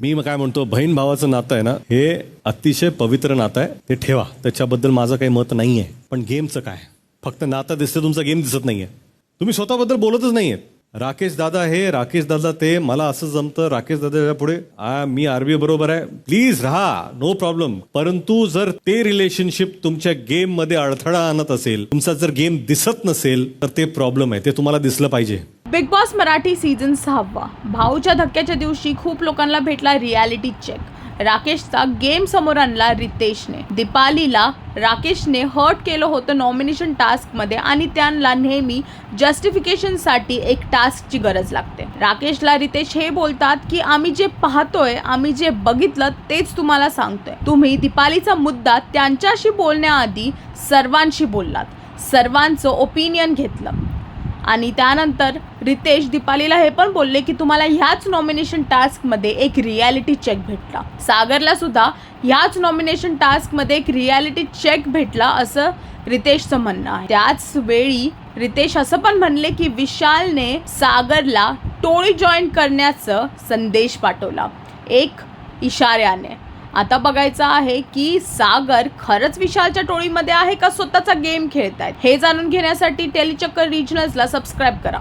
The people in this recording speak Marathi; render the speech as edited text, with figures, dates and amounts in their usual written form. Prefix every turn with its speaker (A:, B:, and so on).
A: मी काय म्हणतो, बहीण भावाचं नातं आहे ना, हे अतिशय पवित्र नातं आहे, ते ठेवा. त्याच्याबद्दल माझं काही मत नाही आहे. पण गेमचं काय? फक्त नातं दिसतं, तुमचा गेम दिसत नाहीये. तुम्ही स्वतःबद्दल बोलतच नाहीये. राकेश दादा हे, राकेश दादा ते, मला असं जमतं, राकेश दादा पुढे मी आरबी बरोबर आहे, प्लीज राहा, नो प्रॉब्लेम. परंतु जर ते रिलेशनशिप तुमच्या गेम मध्ये अडथळा आणत असेल, तुमचा जर गेम दिसत नसेल, तर ते प्रॉब्लेम आहे. ते तुम्हाला दिसलं पाहिजे.
B: Big boss Marathi season 6. भाऊच्या धक्क्याच्या दिवशी खूप लोकांना भेटला रियालिटी चेक. राकेशचा गेम समोर आणला रितेशने. दीपालीला राकेशने हर्ट केलं होतं नॉमिनेशन टास्कमध्ये आणि त्यांना नेहमी जस्टिफिकेशनसाठी एक टास्कची गरज लागते. राकेशला रितेश हे बोलतात की आम्ही जे पाहतोय, आम्ही जे बघितलं तेच तुम्हाला सांगतोय. तुम्ही दीपालीचा मुद्दा त्यांच्याशी बोलण्याआधी सर्वांशी बोललात, सर्वांचं ओपिनियन घेतलं. आणि त्यानंतर रितेश दीपालीला हे पण बोलले की तुम्हाला ह्याच नॉमिनेशन टास्कमध्ये एक रियालिटी चेक भेटला. सागरला सुद्धा ह्याच नॉमिनेशन टास्कमध्ये एक रियालिटी चेक भेटला असं रितेशचं म्हणणं आहे. त्याच वेळी रितेश असं पण म्हणले की विशालने सागरला टोळी जॉईन करण्याचा संदेश पाठवला, एक इशाऱ्याने. आता बघायचं आहे की सागर खरंच विशालच्या टोळीमध्ये आहे का स्वतःचा गेम खेळतायत. हे जाणून घेण्यासाठी टेलीचक्कर रिजनल्सला सबस्क्राईब करा.